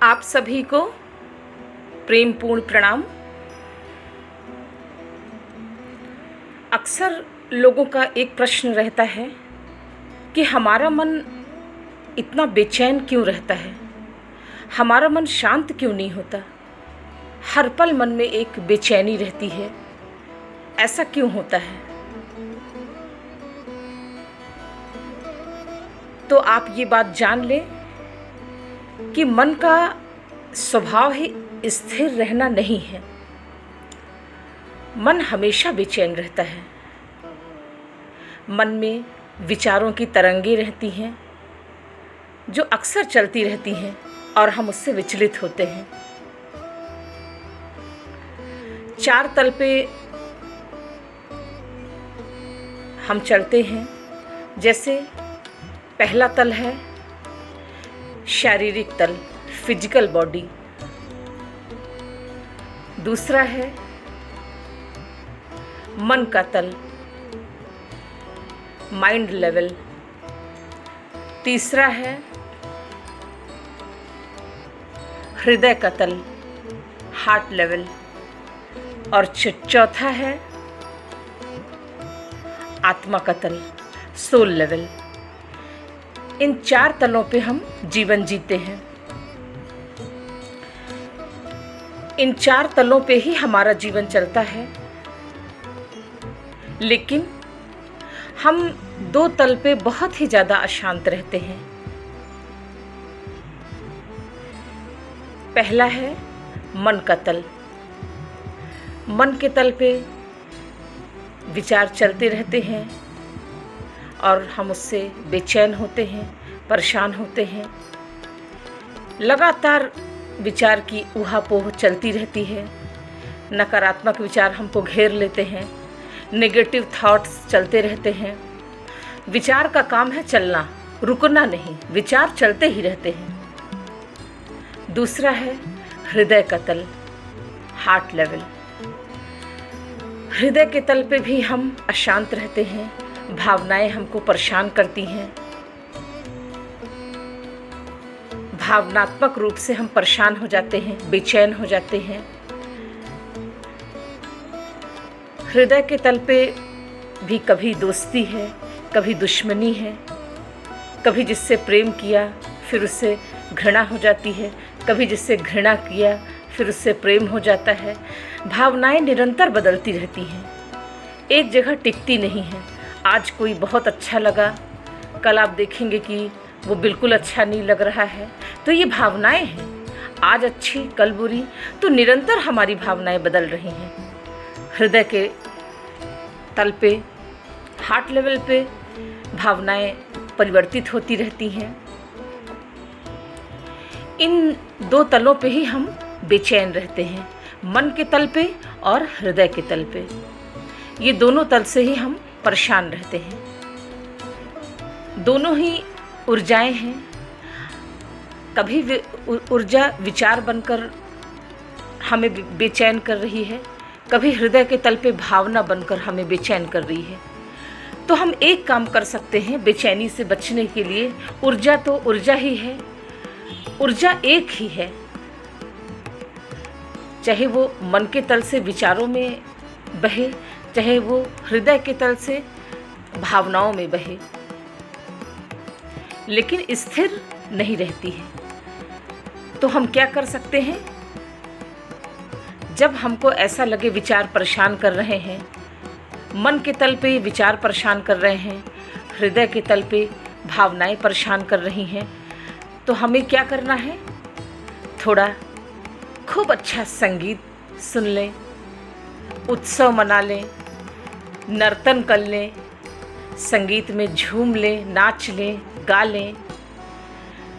आप सभी को प्रेमपूर्ण प्रणाम। अक्सर लोगों का एक प्रश्न रहता है कि हमारा मन इतना बेचैन क्यों रहता है, हमारा मन शांत क्यों नहीं होता, हर पल मन में एक बेचैनी रहती है, ऐसा क्यों होता है। तो आप ये बात जान लें कि मन का स्वभाव ही स्थिर रहना नहीं है। मन हमेशा बेचैन रहता है। मन में विचारों की तरंगें रहती हैं जो अक्सर चलती रहती हैं और हम उससे विचलित होते हैं। चार तल पे हम चलते हैं। जैसे पहला तल है शारीरिक तल, फिजिकल बॉडी। दूसरा है मन का तल, माइंड लेवल। तीसरा है हृदय का तल, हार्ट लेवल। और चौथा है आत्मा का तल, सोल लेवल। इन चार तलों पे हम जीवन जीते हैं। इन चार तलों पे ही हमारा जीवन चलता है, लेकिन हम दो तल पे बहुत ही ज़्यादा अशांत रहते हैं। पहला है मन का तल। मन के तल पे विचार चलते रहते हैं और हम उससे बेचैन होते हैं, परेशान होते हैं। लगातार विचार की ऊहापोह चलती रहती है। नकारात्मक विचार हमको घेर लेते हैं, नेगेटिव थॉट्स चलते रहते हैं। विचार का काम है चलना, रुकना नहीं, विचार चलते ही रहते हैं। दूसरा है हृदय का तल, हार्ट लेवल। हृदय के तल पे भी हम अशांत रहते हैं, भावनाएं हमको परेशान करती हैं। भावनात्मक रूप से हम परेशान हो जाते हैं, बेचैन हो जाते हैं। हृदय के तल पे भी कभी दोस्ती है, कभी दुश्मनी है। कभी जिससे प्रेम किया फिर उससे घृणा हो जाती है, कभी जिससे घृणा किया फिर उससे प्रेम हो जाता है। भावनाएं निरंतर बदलती रहती हैं, एक जगह टिकती नहीं हैं। आज कोई बहुत अच्छा लगा, कल आप देखेंगे कि वो बिल्कुल अच्छा नहीं लग रहा है। तो ये भावनाएं हैं, आज अच्छी कल बुरी। तो निरंतर हमारी भावनाएं बदल रही हैं। हृदय के तल पे, हार्ट लेवल पे भावनाएं परिवर्तित होती रहती हैं। इन दो तलों पे ही हम बेचैन रहते हैं, मन के तल पे और हृदय के तल पे। ये दोनों तल से ही हम परेशान रहते हैं। दोनों ही ऊर्जाएं हैं। कभी ऊर्जा विचार बनकर हमें बेचैन कर रही है, कभी हृदय के तल पे भावना बनकर हमें बेचैन कर रही है। तो हम एक काम कर सकते हैं बेचैनी से बचने के लिए। ऊर्जा तो ऊर्जा ही है, ऊर्जा एक ही है। चाहे वो मन के तल से विचारों में बहे, चाहे वो हृदय के तल से भावनाओं में बहे, लेकिन स्थिर नहीं रहती है। तो हम क्या कर सकते हैं? जब हमको ऐसा लगे विचार परेशान कर रहे हैं, मन के तल पे विचार परेशान कर रहे हैं, हृदय के तल पे भावनाएं परेशान कर रही हैं, तो हमें क्या करना है? थोड़ा खूब अच्छा संगीत सुन लें, उत्सव मना लें, नर्तन कर लें, संगीत में झूम लें, नाच लें, गा लें।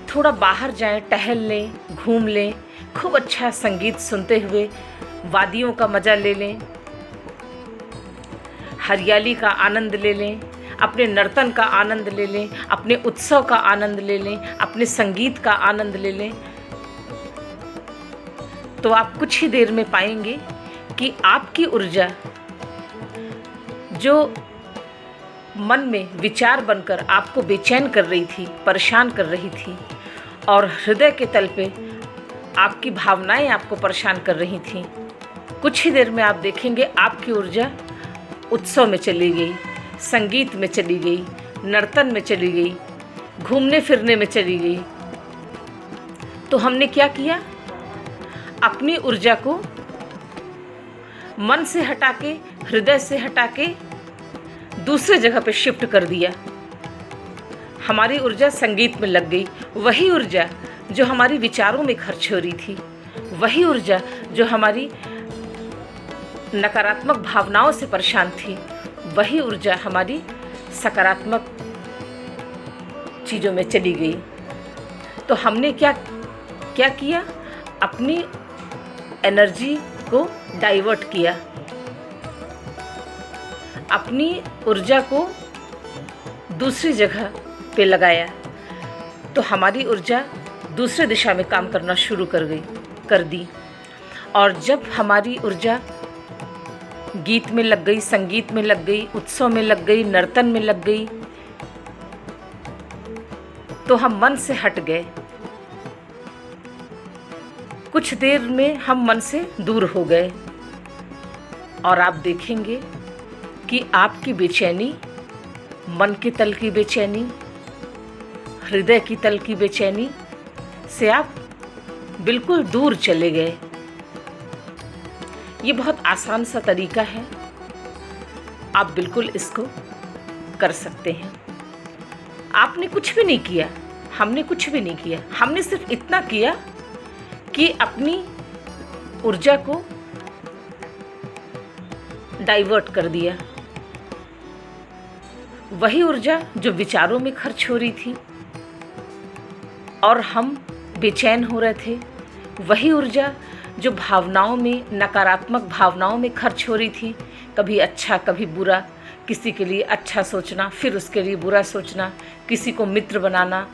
थोड़ा बाहर जाएं, टहल लें, घूम लें, खूब अच्छा संगीत सुनते हुए वादियों का मज़ा ले लें, हरियाली का आनंद ले लें, अपने नर्तन का आनंद ले लें, अपने उत्सव का आनंद ले लें, अपने संगीत का आनंद ले लें। तो आप कुछ ही देर में पाएंगे कि आपकी ऊर्जा जो मन में विचार बनकर आपको बेचैन कर रही थी, परेशान कर रही थी, और हृदय के तल पे आपकी भावनाएं आपको परेशान कर रही थीं। कुछ ही देर में आप देखेंगे आपकी ऊर्जा उत्सव में चली गई, संगीत में चली गई, नर्तन में चली गई, घूमने फिरने में चली गई। तो हमने क्या किया? अपनी ऊर्जा को मन से हटा के, हृदय से हटा के दूसरे जगह पे शिफ्ट कर दिया। हमारी ऊर्जा संगीत में लग गई। वही ऊर्जा जो हमारी विचारों में खर्च हो रही थी, वही ऊर्जा जो हमारी नकारात्मक भावनाओं से परेशान थी, वही ऊर्जा हमारी सकारात्मक चीज़ों में चली गई। तो हमने क्या किया? अपनी एनर्जी को डाइवर्ट किया, अपनी ऊर्जा को दूसरी जगह पे लगाया। तो हमारी ऊर्जा दूसरे दिशा में काम करना शुरू कर दी। और जब हमारी ऊर्जा गीत में लग गई, संगीत में लग गई, उत्सव में लग गई, नर्तन में लग गई, तो हम मन से हट गए। कुछ देर में हम मन से दूर हो गए और आप देखेंगे कि आपकी बेचैनी, मन के तल की बेचैनी, हृदय की तल की बेचैनी से आप बिल्कुल दूर चले गए। ये बहुत आसान सा तरीका है, आप बिल्कुल इसको कर सकते हैं। आपने कुछ भी नहीं किया, हमने कुछ भी नहीं किया। हमने सिर्फ इतना किया कि अपनी ऊर्जा को डाइवर्ट कर दिया। वही ऊर्जा जो विचारों में खर्च हो रही थी और हम बेचैन हो रहे थे, वही ऊर्जा जो भावनाओं में, नकारात्मक भावनाओं में खर्च हो रही थी, कभी अच्छा कभी बुरा, किसी के लिए अच्छा सोचना, फिर उसके लिए बुरा सोचना, किसी को मित्र बनाना,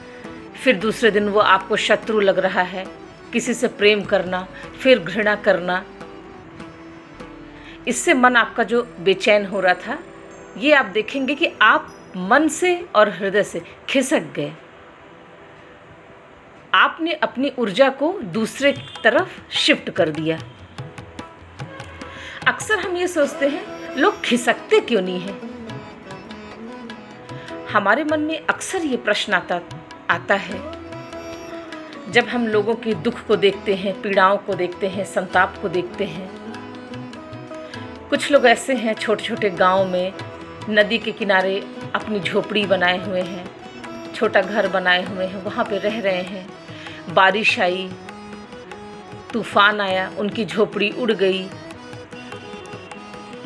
फिर दूसरे दिन वो आपको शत्रु लग रहा है, किसी से प्रेम करना, फिर घृणा करना। इससे मन आपका जो बेचैन हो रहा था, ये आप देखेंगे कि आप मन से और हृदय से खिसक गए। आपने अपनी ऊर्जा को दूसरे तरफ शिफ्ट कर दिया। अक्सर हम ये सोचते हैं, लोग खिसकते क्यों नहीं हैं? हमारे मन में अक्सर ये प्रश्न आता है जब हम लोगों के दुख को देखते हैं, पीड़ाओं को देखते हैं, संताप को देखते हैं। कुछ लोग ऐसे हैं, छोटे छोटे गांव में नदी के किनारे अपनी झोपड़ी बनाए हुए हैं, छोटा घर बनाए हुए हैं, वहाँ पे रह रहे हैं। बारिश आई, तूफान आया, उनकी झोपड़ी उड़ गई,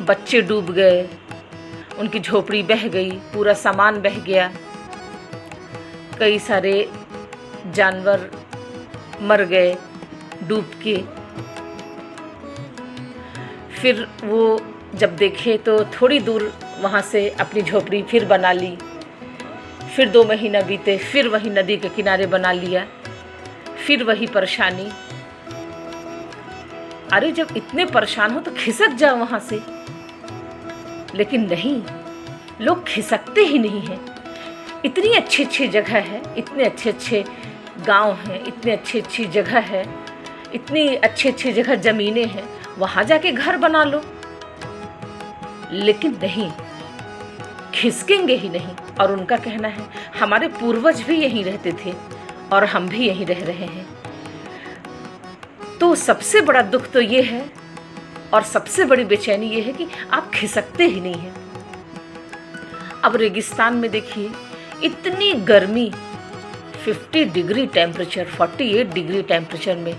बच्चे डूब गए, उनकी झोपड़ी बह गई, पूरा सामान बह गया, कई सारे जानवर मर गए डूब के। फिर वो जब देखे तो थोड़ी दूर वहाँ से अपनी झोपड़ी फिर बना ली। फिर 2 महीना बीते, फिर वही नदी के किनारे बना लिया, फिर वही परेशानी। अरे जब इतने परेशान हो तो खिसक जाओ वहाँ से। लेकिन नहीं, लोग खिसकते ही नहीं हैं। इतनी अच्छी अच्छी जगह है, इतने अच्छे अच्छे गांव हैं, इतनी अच्छी अच्छी जगह है, इतनी अच्छी अच्छी जगह ज़मीनें हैं, वहाँ जाके घर बना लो। लेकिन नहीं, खिसकेंगे ही नहीं। और उनका कहना है हमारे पूर्वज भी यहीं रहते थे और हम भी यहीं रह रहे हैं। तो सबसे बड़ा दुख तो ये है और सबसे बड़ी बेचैनी ये है कि आप खिसकते ही नहीं हैं। अब रेगिस्तान में देखिए, इतनी गर्मी, 50 डिग्री टेम्परेचर, 48 डिग्री टेम्परेचर में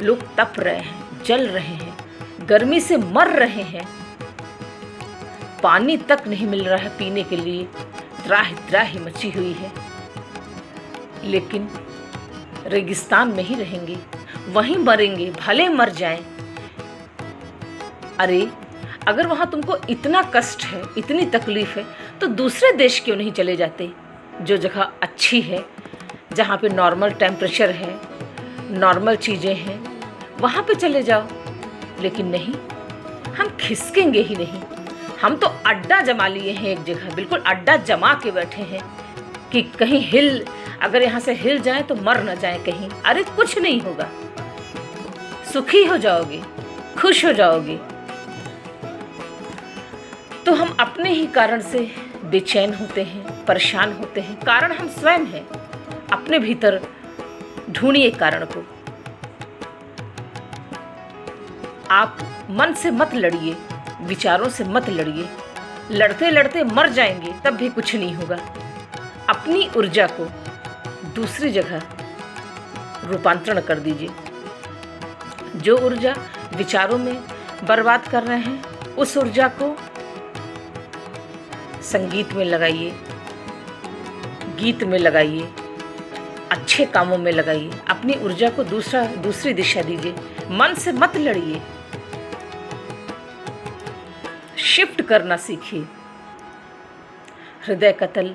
लोग तप रहे हैं, जल रहे हैं, गर्मी से मर रहे हैं। पानी तक नहीं मिल रहा है पीने के लिए, त्राही मची हुई है। लेकिन रेगिस्तान में ही रहेंगे, वहीं मरेंगे, भले मर जाएं। अरे अगर वहाँ तुमको इतना कष्ट है, इतनी तकलीफ है, तो दूसरे देश क्यों नहीं चले जाते, जो जगह अच्छी है, जहाँ पे नॉर्मल टेम्परेचर है, नॉर्मल चीज़ें हैं, वहाँ पे चले जाओ। लेकिन नहीं, हम खिसकेंगे ही नहीं। हम तो अड्डा जमा लिए हैं एक जगह, बिल्कुल अड्डा जमा के बैठे हैं कि कहीं अगर यहाँ से हिल जाए तो मर न जाए कहीं। अरे कुछ नहीं होगा, सुखी हो जाओगे, खुश हो जाओगे। तो हम अपने ही कारण से बेचैन होते हैं, परेशान होते हैं। कारण हम स्वयं हैं। अपने भीतर ढूंढिए कारण को। आप मन से मत लड़िए, विचारों से मत लड़िए। लड़ते लड़ते मर जाएंगे तब भी कुछ नहीं होगा। अपनी ऊर्जा को दूसरी जगह रूपांतरण कर दीजिए। जो ऊर्जा विचारों में बर्बाद कर रहे हैं, उस ऊर्जा को संगीत में लगाइए, गीत में लगाइए, अच्छे कामों में लगाइए। अपनी ऊर्जा को दूसरी दिशा दीजिए। मन से मत लड़िए, शिफ्ट करना सीखिए। हृदय का तल,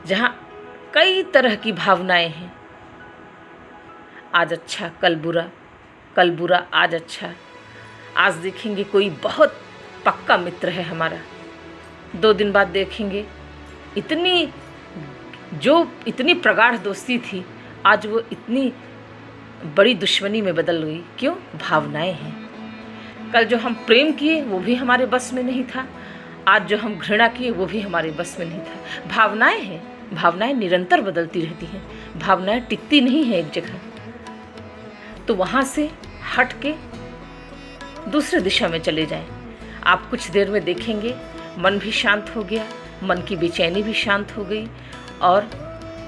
जहाँ कई तरह की भावनाएं हैं, आज अच्छा कल बुरा आज अच्छा। आज देखेंगे कोई बहुत पक्का मित्र है हमारा, 2 दिन बाद देखेंगे इतनी प्रगाढ़ दोस्ती थी, आज वो इतनी बड़ी दुश्मनी में बदल गई। क्यों? भावनाएं हैं। कल जो हम प्रेम किए वो भी हमारे बस में नहीं था, आज जो हम घृणा किए वो भी हमारे बस में नहीं था। भावनाएं हैं। भावनाएं निरंतर बदलती रहती हैं, भावनाएं टिकती नहीं हैं एक जगह। तो वहाँ से हट के दूसरे दिशा में चले जाएं। आप कुछ देर में देखेंगे मन भी शांत हो गया, मन की बेचैनी भी शांत हो गई और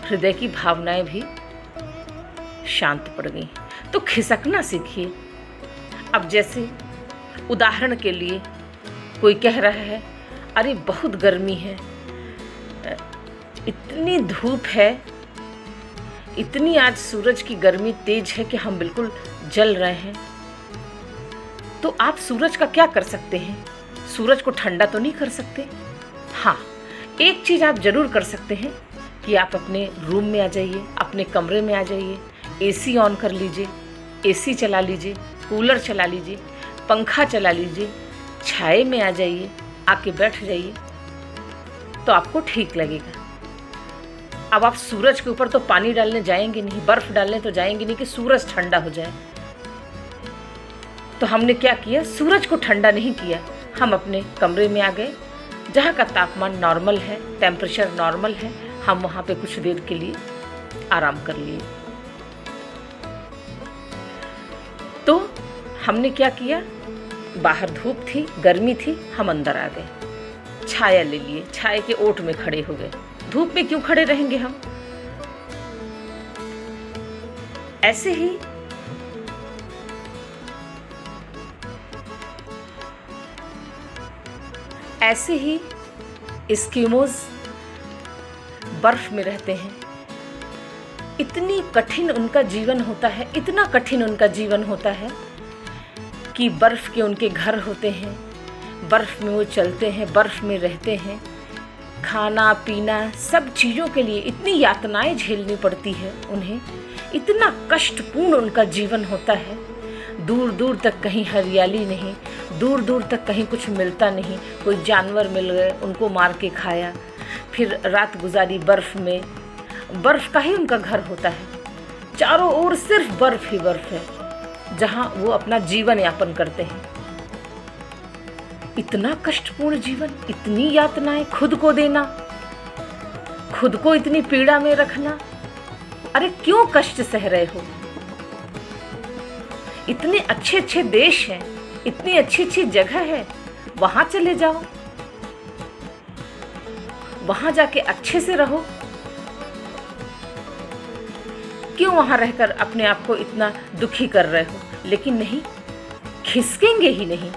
हृदय की भावनाएं भी शांत पड़ गई। तो खिसकना सीखिए। अब जैसे उदाहरण के लिए कोई कह रहा है, अरे बहुत गर्मी है, इतनी धूप है, इतनी आज सूरज की गर्मी तेज है कि हम बिल्कुल जल रहे हैं। तो आप सूरज का क्या कर सकते हैं? सूरज को ठंडा तो नहीं कर सकते। हाँ, एक चीज़ आप ज़रूर कर सकते हैं कि आप अपने रूम में आ जाइए, अपने कमरे में आ जाइए, एसी ऑन कर लीजिए, एसी चला लीजिए, कूलर चला लीजिए, पंखा चला लीजिए, छाए में आ जाइए, आके बैठ जाइए, तो आपको ठीक लगेगा। अब आप सूरज के ऊपर तो पानी डालने जाएंगे नहीं, बर्फ़ डालने तो जाएंगे नहीं कि सूरज ठंडा हो जाए। तो हमने क्या किया? सूरज को ठंडा नहीं किया, हम अपने कमरे में आ गए, जहाँ का तापमान नॉर्मल है, टेम्परेचर नॉर्मल है, हम वहाँ पे कुछ देर के लिए आराम कर लिए। तो हमने क्या किया? बाहर धूप थी, गर्मी थी, हम अंदर आ गए, छाया ले लिए, छाया के ओट में खड़े हो गए। धूप में क्यों खड़े रहेंगे हम? ऐसे ही एस्किमोज बर्फ में रहते हैं। इतनी कठिन उनका जीवन होता है, इतना कठिन उनका जीवन होता है कि बर्फ के उनके घर होते हैं, बर्फ में वो चलते हैं, बर्फ में रहते हैं। खाना पीना सब चीज़ों के लिए इतनी यातनाएं झेलनी पड़ती है उन्हें, इतना कष्टपूर्ण उनका जीवन होता है। दूर दूर तक कहीं हरियाली नहीं, दूर दूर तक कहीं कुछ मिलता नहीं। कोई जानवर मिल गए, उनको मार के खाया, फिर रात गुजारी बर्फ़ में। बर्फ़ का ही उनका घर होता है, चारों ओर सिर्फ बर्फ़ ही बर्फ़ है, जहाँ वो अपना जीवन यापन करते हैं। इतना कष्टपूर्ण जीवन, इतनी यातनाएं, खुद को देना, खुद को इतनी पीड़ा में रखना। अरे क्यों कष्ट सह रहे हो? इतने अच्छे अच्छे देश हैं, इतनी अच्छी अच्छी जगह है, वहां चले जाओ, वहां जाके अच्छे से रहो। क्यों वहां रहकर अपने आप को इतना दुखी कर रहे हो? लेकिन नहीं, खिसकेंगे ही नहीं।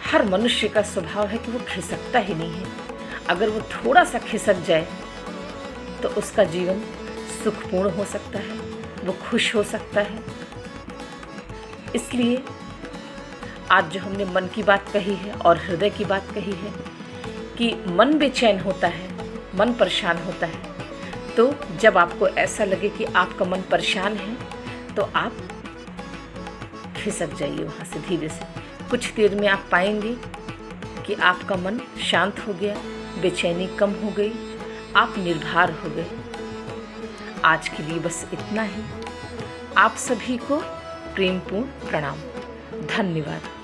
हर मनुष्य का स्वभाव है कि वो खिसकता ही नहीं है। अगर वो थोड़ा सा खिसक जाए तो उसका जीवन सुखपूर्ण हो सकता है, वो खुश हो सकता है। इसलिए आज जो हमने मन की बात कही है और हृदय की बात कही है कि मन बेचैन होता है, मन परेशान होता है, तो जब आपको ऐसा लगे कि आपका मन परेशान है तो आप खिसक जाइए वहाँ से धीरे से। कुछ देर में आप पाएंगे कि आपका मन शांत हो गया, बेचैनी कम हो गई, आप निर्भर हो गए। आज के लिए बस इतना ही। आप सभी को प्रेमपूर्ण प्रणाम। धन्यवाद।